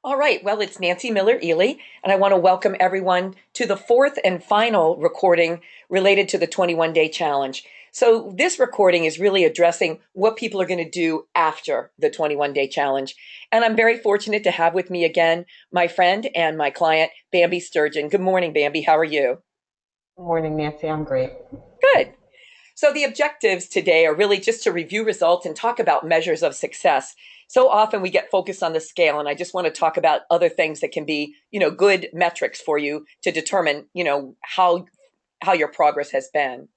All right, well, it's Nancy Miller Ely, and I want to welcome everyone to the fourth and final recording related to the 21 Day Challenge. So, this recording is really addressing what people are going to do after the 21 Day Challenge. And I'm very fortunate to have with me again my friend and my client, Bambi Sturgeon. Good morning, Bambi. How are you? Good morning, Nancy. I'm great. Good. So, the objectives today are really just to review results and talk about measures of success. So often we get focused on the scale, and I just want to talk about other things that can be, good metrics for you to determine, how your progress has been.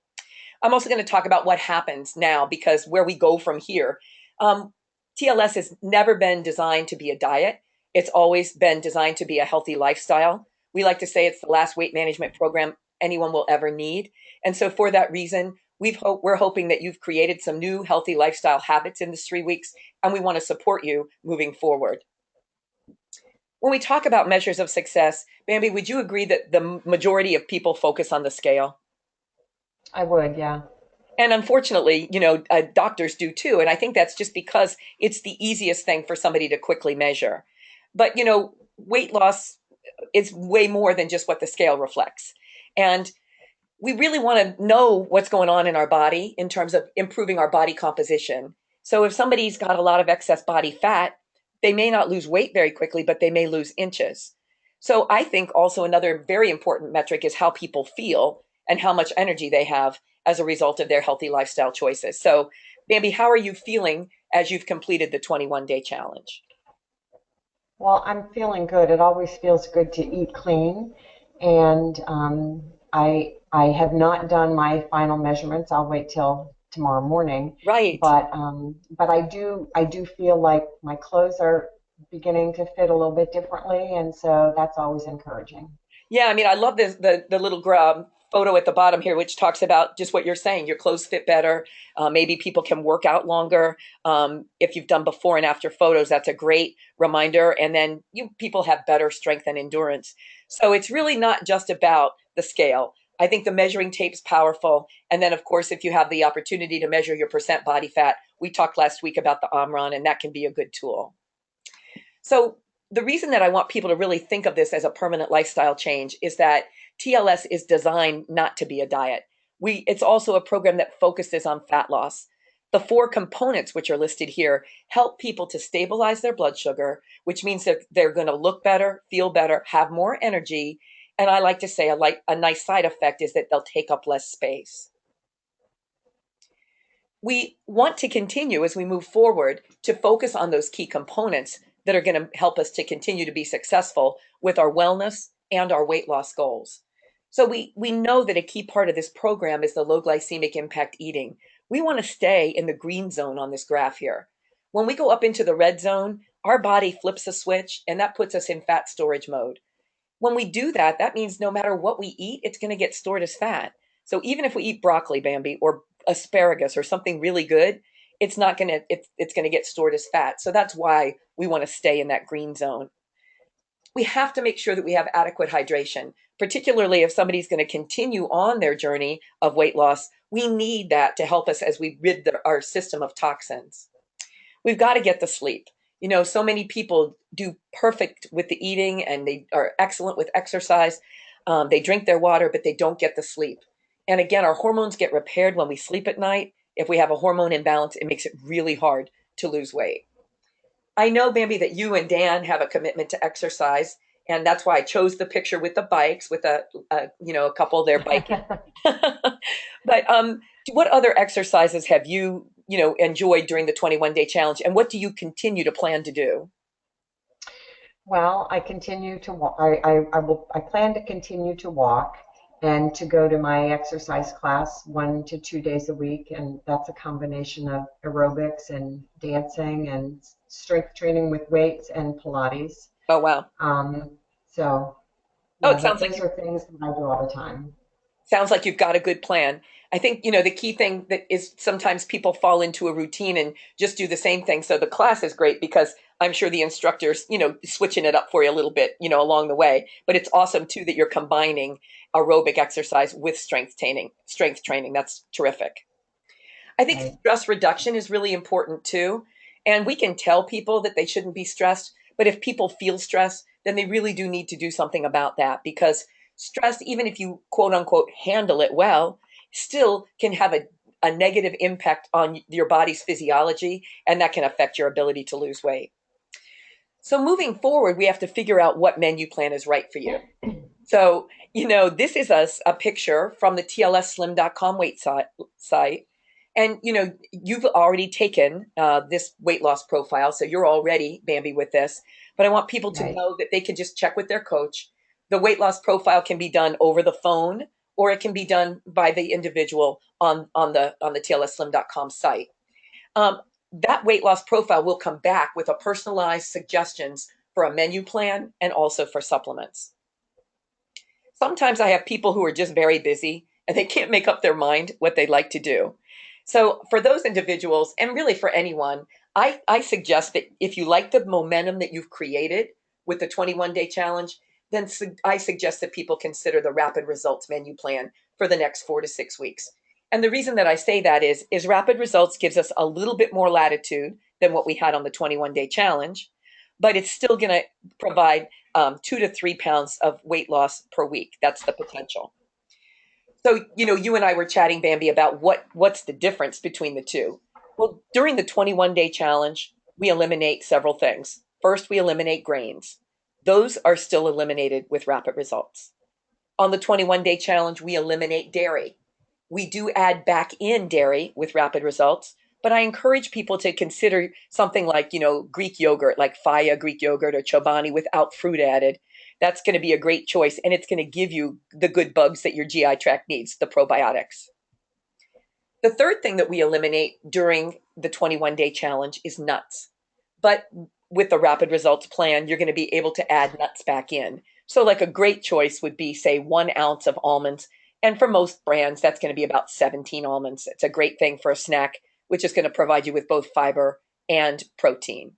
I'm also going to talk about what happens now because where we go from here. Um, TLS has never been designed to be a diet. It's always been designed to be a healthy lifestyle. We like to say it's the last weight management program anyone will ever need. And so for that reason, we're hoping that you've created some new healthy lifestyle habits in this 3 weeks, and we want to support you moving forward. When we talk about measures of success, Bambi, would you agree that the majority of people focus on the scale? I would, yeah. And unfortunately, doctors do too. And I think that's just because it's the easiest thing for somebody to quickly measure. But, weight loss is way more than just what the scale reflects. And we really want to know what's going on in our body in terms of improving our body composition. So if somebody's got a lot of excess body fat, they may not lose weight very quickly, but they may lose inches. So I think also another very important metric is how people feel and how much energy they have as a result of their healthy lifestyle choices. So, Bambi, how are you feeling as you've completed the 21 day challenge? Well, I'm feeling good. It always feels good to eat clean, and I have not done my final measurements. I'll wait till tomorrow morning, Right. but I do feel like my clothes are beginning to fit a little bit differently, and so that's always encouraging. Yeah, I mean, I love this the little photo at the bottom here, which talks about just what you're saying. Your clothes fit better. Maybe people can work out longer. If you've done before and after photos, that's a great reminder. And then you people have better strength and endurance. So it's really not just about the scale. I think the measuring tape's powerful. And then, of course, if you have the opportunity to measure your percent body fat, we talked last week about the Omron, and that can be a good tool. So the reason that I want people to really think of this as a permanent lifestyle change is that TLS is designed not to be a diet. It's also a program that focuses on fat loss. The four components which are listed here help people to stabilize their blood sugar, which means that they're going to look better, feel better, have more energy, and I like to say a nice side effect is that they'll take up less space. We want to continue as we move forward to focus on those key components that are going to help us to continue to be successful with our wellness and our weight loss goals. So we know that a key part of this program is the low glycemic impact eating. We want to stay in the green zone on this graph here. When we go up into the red zone, our body flips a switch and that puts us in fat storage mode. When we do that, that means no matter what we eat, it's going to get stored as fat. So even if we eat broccoli, Bambi, or asparagus or something really good, it's going to get stored as fat. So that's why we want to stay in that green zone. We have to make sure that we have adequate hydration, particularly if somebody's going to continue on their journey of weight loss. We need that to help us as we rid our system of toxins. We've got to get the sleep. So many people do perfect with the eating and they are excellent with exercise. They drink their water, but they don't get the sleep. And again, our hormones get repaired when we sleep at night. If we have a hormone imbalance, it makes it really hard to lose weight. I know, Bambi, that you and Dan have a commitment to exercise, and that's why I chose the picture with the bikes, with a couple there biking. But what other exercises have you enjoyed during the 21 day challenge, and what do you continue to plan to do? Well, I continue to walk. I plan to continue to walk and to go to my exercise class 1 to 2 days a week, and that's a combination of aerobics and dancing and strength training with weights and Pilates. Oh wow. So Oh, yeah, it sounds like those are things that I do all the time. you've got a good plan. I think, the key thing that is sometimes people fall into a routine and just do the same thing. So the class is great because I'm sure the instructors, switching it up for you a little bit, along the way. But it's awesome too that you're combining aerobic exercise with strength training. Strength training, that's terrific. I think Right. stress reduction is really important too. And we can tell people that they shouldn't be stressed, But if people feel stress, then they really do need to do something about that, because stress, even if you quote unquote handle it well, still can have a negative impact on your body's physiology, and that can affect your ability to lose weight. So moving forward, we have to figure out what menu plan is right for you. So, this is a picture from the tlsslim.com site. And, you've already taken this weight loss profile, so you're already Bambi with this. But I want people to Right. know that they can just check with their coach. The weight loss profile can be done over the phone, or it can be done by the individual on the tlsslim.com site. That weight loss profile will come back with a personalized suggestions for a menu plan and also for supplements. Sometimes I have people who are just very busy and they can't make up their mind what they'd like to do. So for those individuals, and really for anyone, I suggest that if you like the momentum that you've created with the 21-day challenge, then I suggest that people consider the rapid results menu plan for the next 4 to 6 weeks. And the reason that I say that is rapid results gives us a little bit more latitude than what we had on the 21-day challenge, but it's still going to provide 2 to 3 pounds of weight loss per week. That's the potential. So, you and I were chatting, Bambi, about what's the difference between the two. Well, during the 21-day challenge, we eliminate several things. First, we eliminate grains. Those are still eliminated with rapid results. On the 21-day challenge, we eliminate dairy. We do add back in dairy with rapid results, but I encourage people to consider something like, Greek yogurt, like Faya Greek yogurt or Chobani without fruit added. That's going to be a great choice, and it's going to give you the good bugs that your GI tract needs, the probiotics. The third thing that we eliminate during the 21-day challenge is nuts. But with the rapid results plan, you're going to be able to add nuts back in. So, like a great choice would be, say, 1 ounce of almonds. And for most brands, that's going to be about 17 almonds. It's a great thing for a snack, which is going to provide you with both fiber and protein.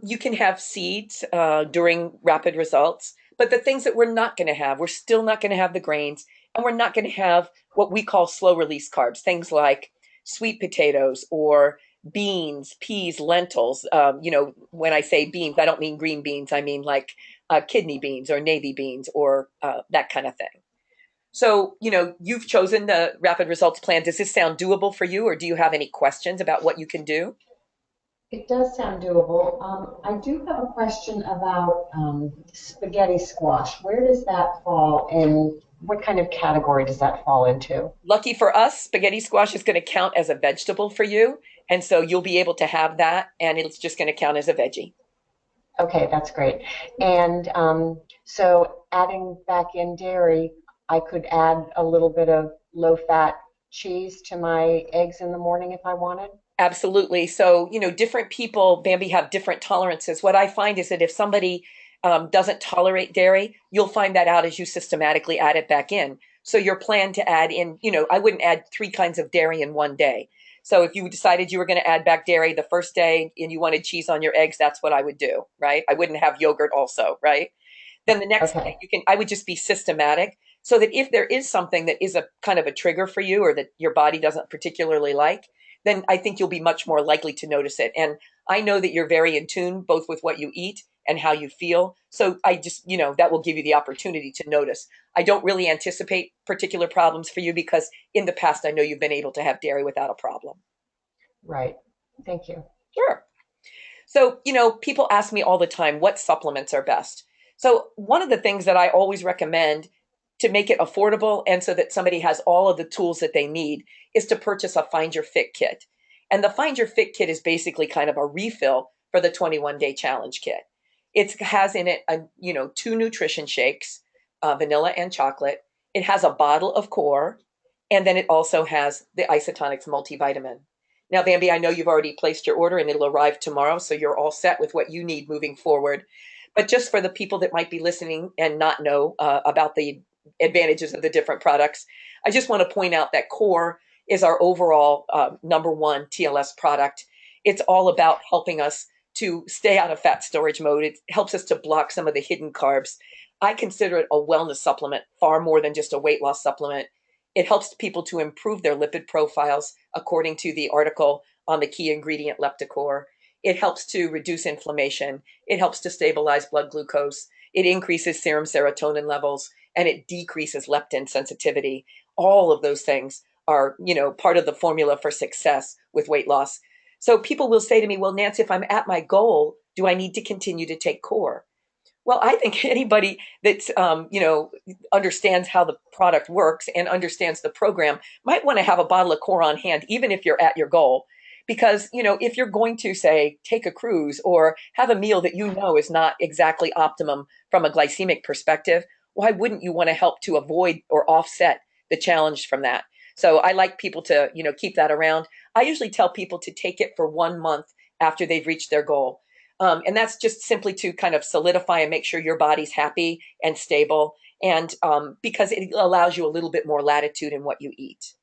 You can have seeds during rapid results, but the things that we're not going to have, we're still not going to have the grains, and we're not going to have what we call slow release carbs, things like sweet potatoes or beans, peas, lentils. When I say beans, I don't mean green beans. I mean like kidney beans or navy beans or that kind of thing. So, you've chosen the rapid results plan. Does this sound doable for you, or do you have any questions about what you can do? It does sound doable. I do have a question about spaghetti squash. Where does that fall in? What kind of category does that fall into? Lucky for us, spaghetti squash is going to count as a vegetable for you. And so you'll be able to have that, and it's just going to count as a veggie. Okay, that's great. And so adding back in dairy, I could add a little bit of low-fat cheese to my eggs in the morning if I wanted. Absolutely. So, different people, Bambi, have different tolerances. What I find is that if somebody doesn't tolerate dairy, you'll find that out as you systematically add it back in. So, your plan to add in, I wouldn't add 3 kinds of dairy in one day. So, if you decided you were going to add back dairy the first day and you wanted cheese on your eggs, that's what I would do, right? I wouldn't have yogurt also, right? Then the next day, Okay. I would just be systematic so that if there is something that is a kind of a trigger for you or that your body doesn't particularly like, then I think you'll be much more likely to notice it. And I know that you're very in tune both with what you eat and how you feel. So I just, that will give you the opportunity to notice. I don't really anticipate particular problems for you because in the past, I know you've been able to have dairy without a problem. Right. Thank you. Sure. So, people ask me all the time what supplements are best. So, one of the things that I always recommend to make it affordable and so that somebody has all of the tools that they need is to purchase a Find Your Fit kit. And the Find Your Fit kit is basically kind of a refill for the 21-day challenge kit. It has in it, 2 nutrition shakes, vanilla and chocolate. It has a bottle of core, and then it also has the Isotonics multivitamin. Now, Bambi, I know you've already placed your order and it'll arrive tomorrow, so you're all set with what you need moving forward. But just for the people that might be listening and not know about the advantages of the different products, I just want to point out that Core is our overall number one TLS product. It's all about helping us to stay out of fat storage mode. It helps us to block some of the hidden carbs. I consider it a wellness supplement far more than just a weight loss supplement. It helps people to improve their lipid profiles according to the article on the key ingredient Leptocore. It helps to reduce inflammation. It helps to stabilize blood glucose. It increases serum serotonin levels, and it decreases leptin sensitivity. All of those things are, part of the formula for success with weight loss. So people will say to me, well, Nancy, if I'm at my goal, do I need to continue to take core? Well, I think anybody that's understands how the product works and understands the program might want to have a bottle of core on hand, even if you're at your goal. Because if you're going to say take a cruise or have a meal that is not exactly optimum from a glycemic perspective, why wouldn't you want to help to avoid or offset the challenge from that? So I like people to keep that around. I usually tell people to take it for 1 month after they've reached their goal. And that's just simply to kind of solidify and make sure your body's happy and stable. And because it allows you a little bit more latitude in what you eat.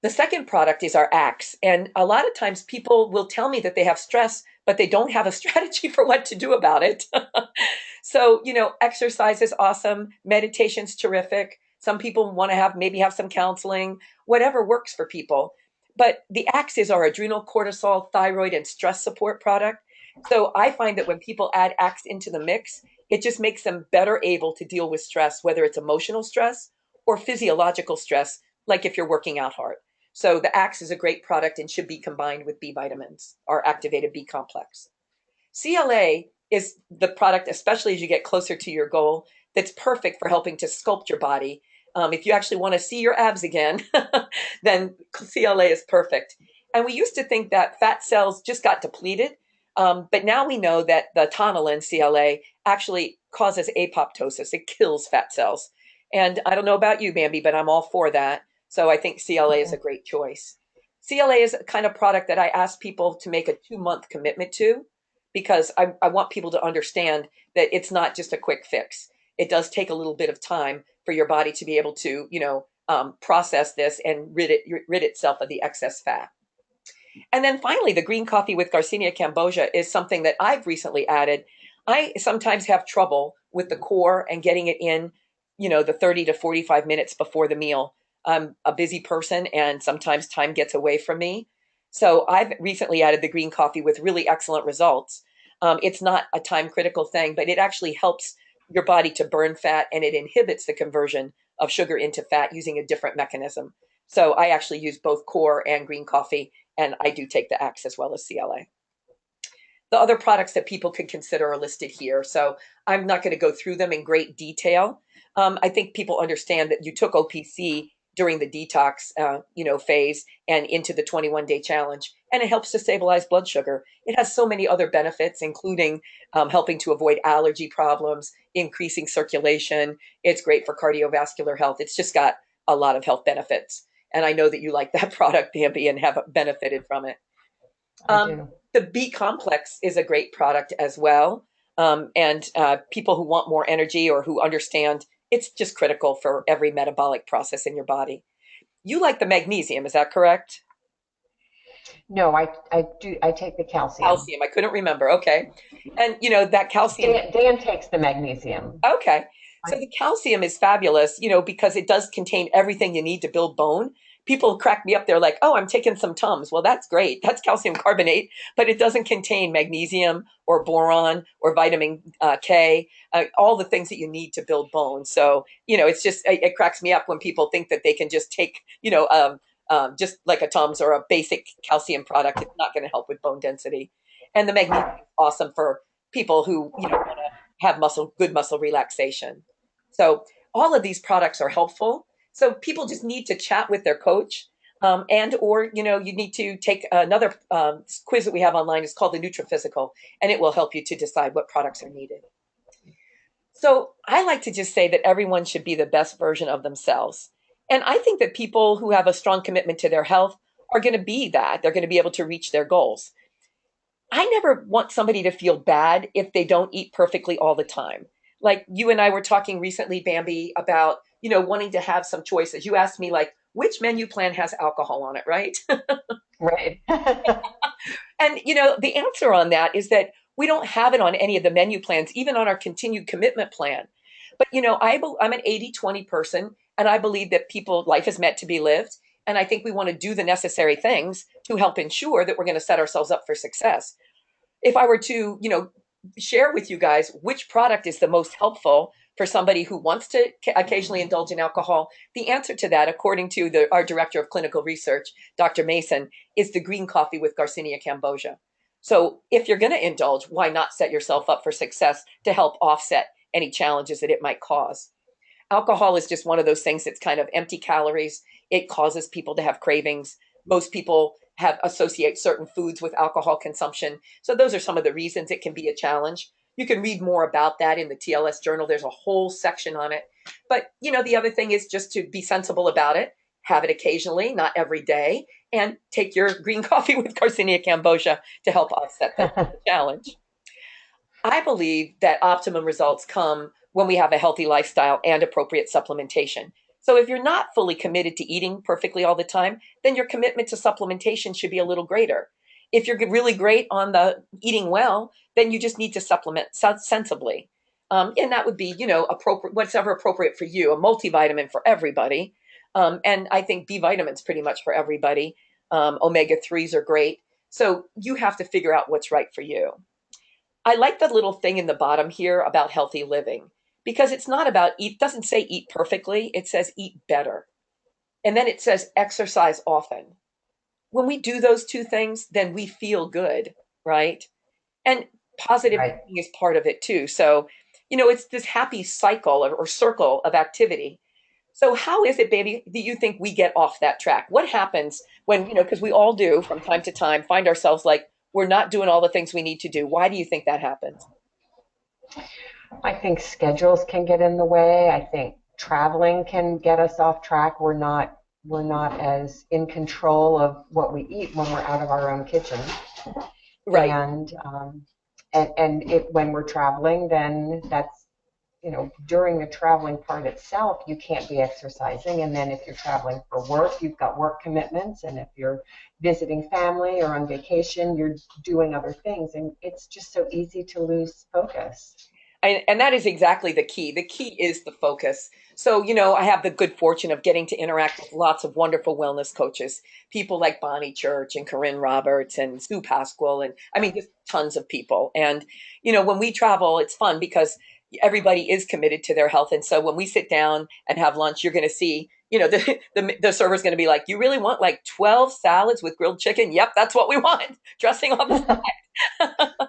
The second product is our Axe. And a lot of times people will tell me that they have stress, but they don't have a strategy for what to do about it. So, exercise is awesome. Meditation's terrific. Some people want to maybe have some counseling, whatever works for people. But the Axe is our adrenal cortisol, thyroid, and stress support product. So I find that when people add Axe into the mix, it just makes them better able to deal with stress, whether it's emotional stress or physiological stress, like if you're working out hard. So the Axe is a great product and should be combined with B vitamins, our activated B complex. CLA is the product, especially as you get closer to your goal, that's perfect for helping to sculpt your body. If you actually want to see your abs again, then CLA is perfect. And we used to think that fat cells just got depleted, but now we know that the tonalin CLA actually causes apoptosis. It kills fat cells. And I don't know about you, Bambi, but I'm all for that. So I think CLA is a great choice. CLA is a kind of product that I ask people to make a 2-month commitment to because I want people to understand that it's not just a quick fix. It does take a little bit of time for your body to be able to, process this and rid itself of the excess fat. And then finally, the green coffee with Garcinia cambogia is something that I've recently added. I sometimes have trouble with the core and getting it in, the 30 to 45 minutes before the meal. I'm a busy person and sometimes time gets away from me. So I've recently added the green coffee with really excellent results. It's not a time critical thing, but it actually helps your body to burn fat and it inhibits the conversion of sugar into fat using a different mechanism. So I actually use both core and green coffee, and I do take the Axe as well as CLA. The other products that people could consider are listed here. So I'm not going to go through them in great detail. I think people understand that you took OPC during the detox, phase and into the 21-day challenge, and it helps to stabilize blood sugar. It has so many other benefits, including helping to avoid allergy problems, increasing circulation. It's great for cardiovascular health. It's just got a lot of health benefits. And I know that you like that product, Bambi, and have benefited from it. I do. The B complex is a great product as well. And people who want more energy or who understand it's just critical for every metabolic process in your body. You like the magnesium, is that correct? No, I do. I take the calcium. Calcium, I couldn't remember. Okay. And that calcium. Dan takes the magnesium. Okay. I, So the calcium is fabulous, because it does contain everything you need to build bone. People crack me up. They're like, oh, I'm taking some Tums. Well, that's great. That's calcium carbonate, but it doesn't contain magnesium or boron or vitamin K, all the things that you need to build bone. So, it cracks me up when people think that they can just take, just like a Tums or a basic calcium product. It's not going to help with bone density. And the magnesium is awesome for people who, want to have good muscle relaxation. So all of these products are helpful. So people just need to chat with their coach, and or you need to take another quiz that we have online. It's called the Nutrophysical, and it will help you to decide what products are needed. So I like to just say that everyone should be the best version of themselves, and I think that people who have a strong commitment to their health are going to be that. They're going to be able to reach their goals. I never want somebody to feel bad if they don't eat perfectly all the time. Like you and I were talking recently, Bambi, about, wanting to have some choices. You asked me like, which menu plan has alcohol on it, right? right. And, the answer on that is that we don't have it on any of the menu plans, even on our continued commitment plan. But, I'm an 80-20 person, and I believe that life is meant to be lived. And I think we want to do the necessary things to help ensure that we're going to set ourselves up for success. if I were to, share with you guys which product is the most helpful for somebody who wants to occasionally indulge in alcohol, the answer to that, according to our director of clinical research, Dr. Mason, is the green coffee with Garcinia cambogia. So if you're going to indulge, why not set yourself up for success to help offset any challenges that it might cause? Alcohol is just one of those things that's kind of empty calories. It causes people to have cravings. Most people have associate certain foods with alcohol consumption. So those are some of the reasons it can be a challenge. You can read more about that in the TLS journal. There's a whole section on it. But, the other thing is just to be sensible about it. Have it occasionally, not every day, and take your green coffee with Garcinia cambogia to help offset that challenge. I believe that optimum results come when we have a healthy lifestyle and appropriate supplementation. So if you're not fully committed to eating perfectly all the time, then your commitment to supplementation should be a little greater. If you're really great on the eating well, then you just need to supplement sensibly. And that would be, appropriate, whatever appropriate for you, a multivitamin for everybody. And I think B vitamins pretty much for everybody. Omega-3s are great. So you have to figure out what's right for you. I like the little thing in the bottom here about healthy living because it's not about eat, doesn't say eat perfectly, it says eat better. And then it says exercise often. When we do those two things, then we feel good, right? And positive Right. thinking is part of it too. So, it's this happy cycle or circle of activity. So, how is it, baby, that you think we get off that track? What happens when, because we all do from time to time find ourselves like we're not doing all the things we need to do? Why do you think that happens? I think schedules can get in the way. I think traveling can get us off track. We're not as in control of what we eat when we're out of our own kitchen. Right. And when we're traveling, then that's, during the traveling part itself, you can't be exercising. And then if you're traveling for work, you've got work commitments. And if you're visiting family or on vacation, you're doing other things. And it's just so easy to lose focus. And that is exactly the key. The key is the focus. So, I have the good fortune of getting to interact with lots of wonderful wellness coaches, people like Bonnie Church and Corinne Roberts and Sue Pasquale. And I mean, just tons of people. And, when we travel, it's fun because everybody is committed to their health. And so when we sit down and have lunch, you're going to see, the server's going to be like, you really want like 12 salads with grilled chicken? Yep, that's what we want. Dressing on the side.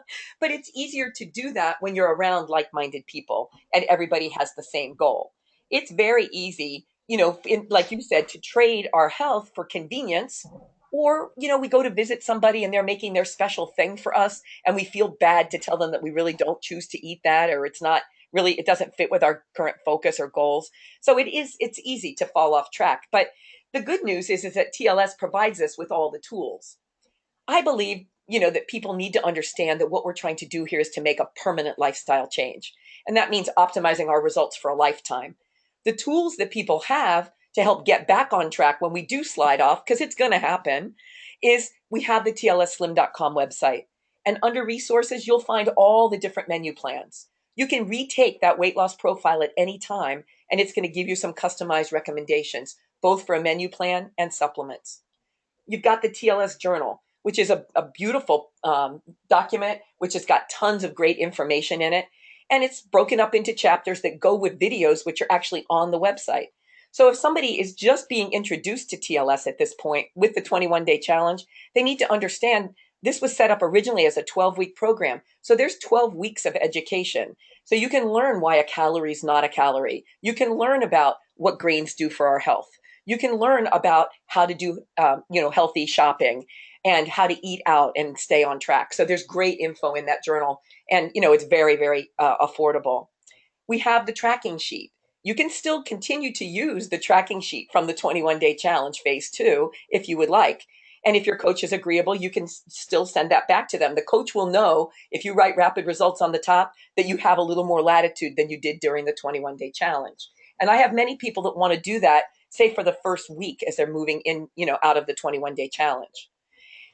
But it's easier to do that when you're around like-minded people and everybody has the same goal. It's very easy, like you said, to trade our health for convenience. Or, we go to visit somebody and they're making their special thing for us and we feel bad to tell them that we really don't choose to eat that or it's not really, it doesn't fit with our current focus or goals. So it's easy to fall off track. But the good news is that TLS provides us with all the tools. I believe, that people need to understand that what we're trying to do here is to make a permanent lifestyle change. And that means optimizing our results for a lifetime. The tools that people have to help get back on track when we do slide off, because it's going to happen, is we have the tlsslim.com website. And under resources, you'll find all the different menu plans. You can retake that weight loss profile at any time, and it's going to give you some customized recommendations, both for a menu plan and supplements. You've got the TLS journal, which is a beautiful document, which has got tons of great information in it. And it's broken up into chapters that go with videos, which are actually on the website. So if somebody is just being introduced to TLS at this point with the 21-day challenge, they need to understand this was set up originally as a 12-week program. So there's 12 weeks of education. So you can learn why a calorie is not a calorie. You can learn about what grains do for our health. You can learn about how to do, healthy shopping and how to eat out and stay on track. So there's great info in that journal. And, it's very, very affordable. We have the tracking sheet. You can still continue to use the tracking sheet from the 21-day challenge phase 2 if you would like. And if your coach is agreeable, you can still send that back to them. The coach will know if you write rapid results on the top that you have a little more latitude than you did during the 21-day challenge. And I have many people that want to do that, say for the first week as they're moving in, out of the 21-day challenge.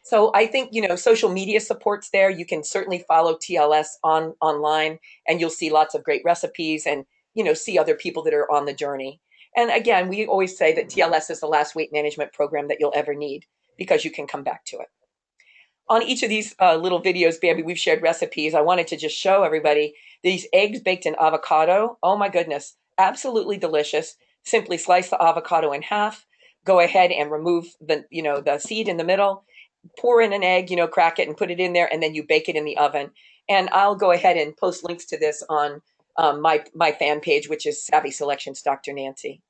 So I think, social media support's there. You can certainly follow TLS online and you'll see lots of great recipes and, see other people that are on the journey. And again, we always say that TLS is the last weight management program that you'll ever need because you can come back to it. on each of these little videos, Bambi, we've shared recipes. I wanted to just show everybody these eggs baked in avocado. Oh my goodness, absolutely delicious. Simply slice the avocado in half, go ahead and remove the seed in the middle, pour in an egg, crack it and put it in there, and then you bake it in the oven. And I'll go ahead and post links to this on my fan page, which is Savvy Selections Dr. Nancy.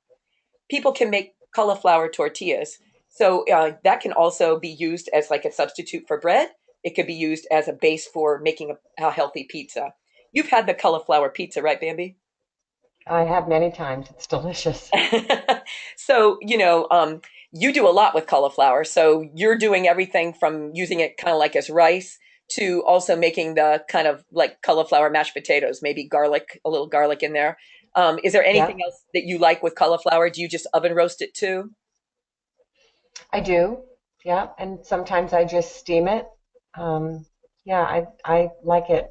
People can make cauliflower tortillas. So that can also be used as like a substitute for bread. It could be used as a base for making a healthy pizza. You've had the cauliflower pizza, right, Bambi? I have many times. It's delicious. So, you do a lot with cauliflower. So you're doing everything from using it kind of like as rice to also making the kind of like cauliflower mashed potatoes, maybe garlic, a little garlic in there. Is there Yeah, anything else that you like with cauliflower? Do you just oven roast it too? I do. Yeah, and sometimes I just steam it. Um, yeah, I like it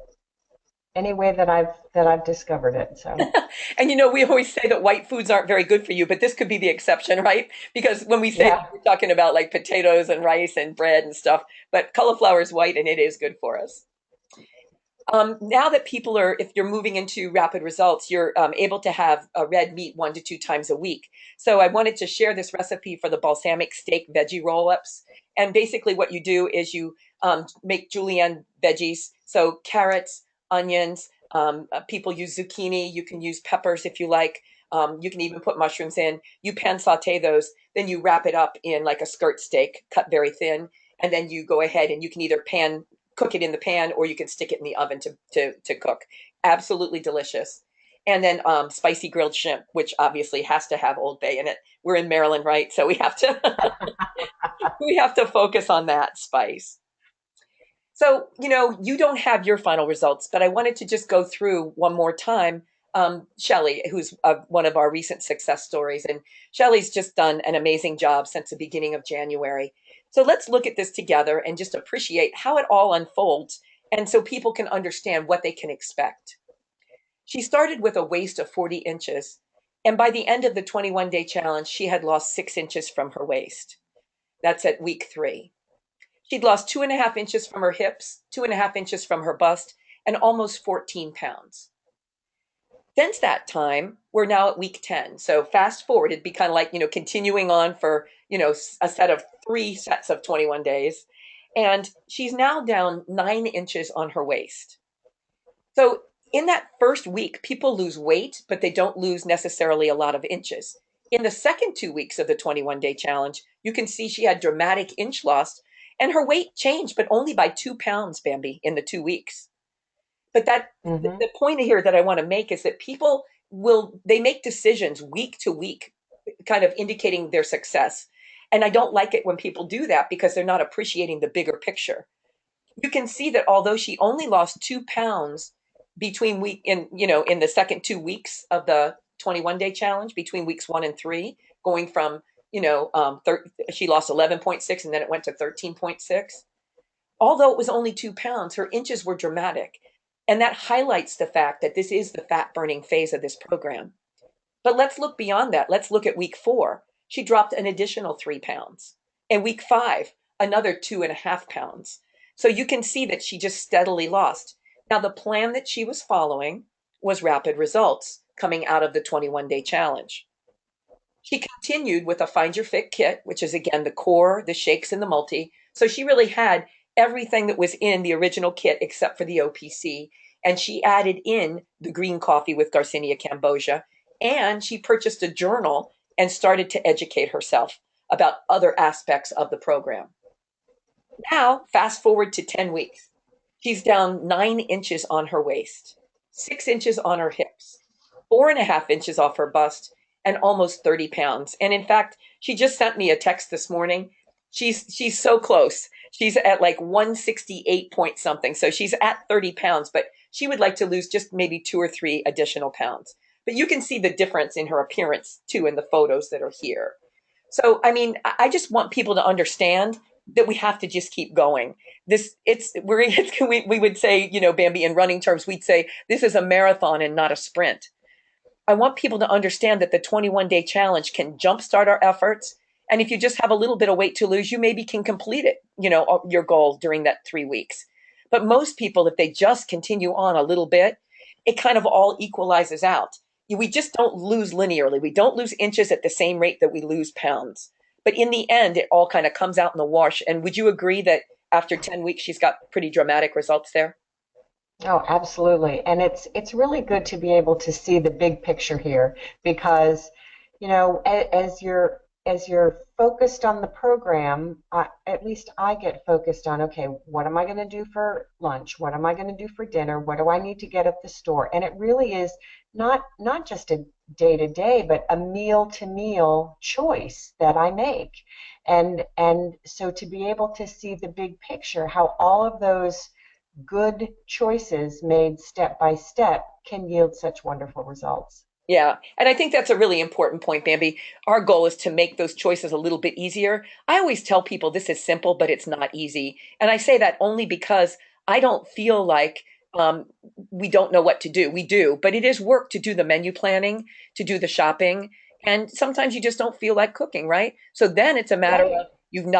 any way that I've discovered it. So And we always say that white foods aren't very good for you, but this could be the exception, right? Because when we say that, yeah. we're talking about like potatoes and rice and bread and stuff, but cauliflower is white and it is good for us. Now that people are, if you're moving into rapid results, you're able to have a red meat 1 to 2 times a week. So I wanted to share this recipe for the balsamic steak veggie roll-ups. And basically, what you do is you make julienne veggies, so carrots, onions. People use zucchini. You can use peppers if you like. You can even put mushrooms in. You pan saute those, then you wrap it up in like a skirt steak, cut very thin, and then you go ahead and you can either pan cook it in the pan or you can stick it in the oven to cook. Absolutely delicious. And then spicy grilled shrimp, which obviously has to have Old Bay in it. We're in Maryland, right? So we have to we have to focus on that spice. So, you don't have your final results, but I wanted to just go through one more time. Shelly, who's one of our recent success stories, and Shelly's just done an amazing job since the beginning of January. So let's look at this together and just appreciate how it all unfolds, and so people can understand what they can expect. She started with a waist of 40 inches, and by the end of the 21-day challenge, she had lost 6 inches from her waist. That's at week 3. She'd lost 2.5 inches from her hips, 2.5 inches from her bust, and almost 14 pounds. Since that time, we're now at week 10. So fast forward, it'd be kind of like, continuing on for, a set of 3 sets of 21 days. And she's now down 9 inches on her waist. So in that first week, people lose weight, but they don't lose necessarily a lot of inches. In the second 2 weeks of the 21-day challenge, you can see she had dramatic inch loss and her weight changed, but only by 2 pounds, Bambi, in the 2 weeks. But Hmm. the point here that I want to make is that people they make decisions week to week, kind of indicating their success. And I don't like it when people do that because they're not appreciating the bigger picture. You can see that although she only lost 2 pounds between week in the second 2 weeks of the 21-day challenge, between weeks 1 and 3, going from she lost 11.6 and then it went to 13.6. Although it was only 2 pounds, her inches were dramatic. And that highlights the fact that this is the fat burning phase of this program. But let's look beyond that. Let's look at week 4. She dropped an additional 3 pounds. And week 5, another 2.5 pounds. So you can see that she just steadily lost. Now, the plan that she was following was rapid results coming out of the 21-day challenge. She continued with a Find Your Fit kit, which is again the core, the shakes, and the multi. So she really had everything that was in the original kit except for the OPC. And she added in the green coffee with Garcinia cambogia. And she purchased a journal and started to educate herself about other aspects of the program. Now, fast forward to 10 weeks. She's down 9 inches on her waist, 6 inches on her hips, 4.5 inches off her bust, and almost 30 pounds. And in fact, she just sent me a text this morning. She's so close. She's at like 168 point something. So she's at 30 pounds, but she would like to lose just maybe 2 or 3 additional pounds. But you can see the difference in her appearance too in the photos that are here. So, I mean, I just want people to understand that we have to just keep going. We would say, Bambi, in running terms, we'd say this is a marathon and not a sprint. I want people to understand that the 21-day challenge can jumpstart our efforts And if you just have a little bit of weight to lose, you maybe can complete it, your goal during that 3 weeks. But most people, if they just continue on a little bit, it kind of all equalizes out. We just don't lose linearly. We don't lose inches at the same rate that we lose pounds. But in the end, it all kind of comes out in the wash. And would you agree that after 10 weeks, she's got pretty dramatic results there? Oh, absolutely. And it's really good to be able to see the big picture here because, as you're focused on the program, at least I get focused on, okay, what am I going to do for lunch? What am I going to do for dinner? What do I need to get at the store? And it really is not just a day to day, but a meal to meal choice that I make. And so to be able to see the big picture, how all of those good choices made step by step can yield such wonderful results. Yeah. And I think that's a really important point, Bambi. Our goal is to make those choices a little bit easier. I always tell people this is simple, but it's not easy. And I say that only because I don't feel like um, we don't know what to do. We do, but it is work to do the menu planning, to do the shopping. And sometimes you just don't feel like cooking, right? So then it's a matter Right, of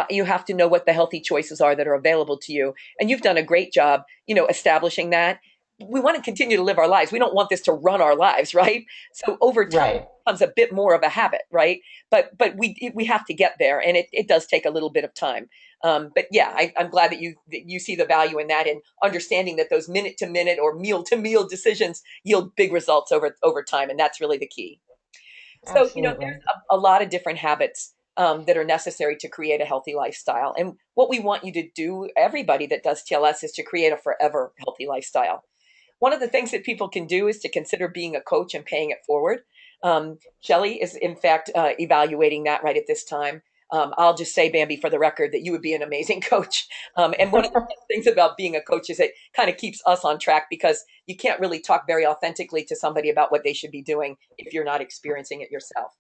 you have to know what the healthy choices are that are available to you. And you've done a great job, establishing that. We want to continue to live our lives. We don't want this to run our lives, right? So over time right. it becomes a bit more of a habit, right? But we have to get there, and it does take a little bit of time. But yeah, I'm glad that you see the value in that and understanding that those minute to minute or meal to meal decisions yield big results over time, and that's really the key. So there's Absolutely. a lot of different habits that are necessary to create a healthy lifestyle, and what we want you to do, everybody that does TLS, is to create a forever healthy lifestyle. One of the things that people can do is to consider being a coach and paying it forward. Shelly is, in fact, evaluating that right at this time. I'll just say, Bambi, for the record, that you would be an amazing coach. And one of the best things about being a coach is it kind of keeps us on track because you can't really talk very authentically to somebody about what they should be doing if you're not experiencing it yourself.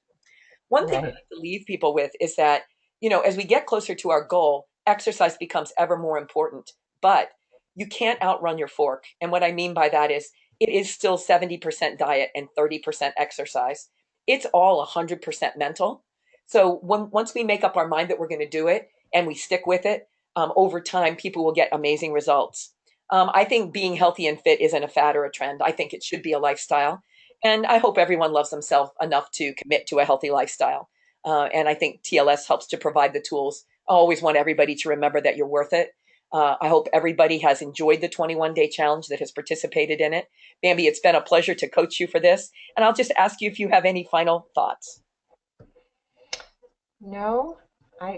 One thing I Right. like to leave people with is that, as we get closer to our goal, exercise becomes ever more important. But you can't outrun your fork. And what I mean by that is it is still 70% diet and 30% exercise. It's all 100% mental. So once we make up our mind that we're going to do it and we stick with it, over time, people will get amazing results. I think being healthy and fit isn't a fad or a trend. I think it should be a lifestyle. And I hope everyone loves themselves enough to commit to a healthy lifestyle. And I think TLS helps to provide the tools. I always want everybody to remember that you're worth it. I hope everybody has enjoyed the 21-day challenge that has participated in it. Bambi, it's been a pleasure to coach you for this. And I'll just ask you if you have any final thoughts. No,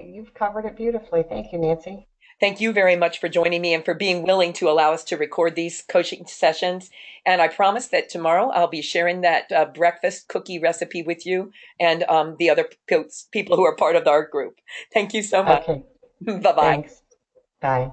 you've covered it beautifully. Thank you, Nancy. Thank you very much for joining me and for being willing to allow us to record these coaching sessions. And I promise that tomorrow I'll be sharing that breakfast cookie recipe with you and the other people who are part of our group. Thank you so much. Okay, Bye bye. thanks. Bye.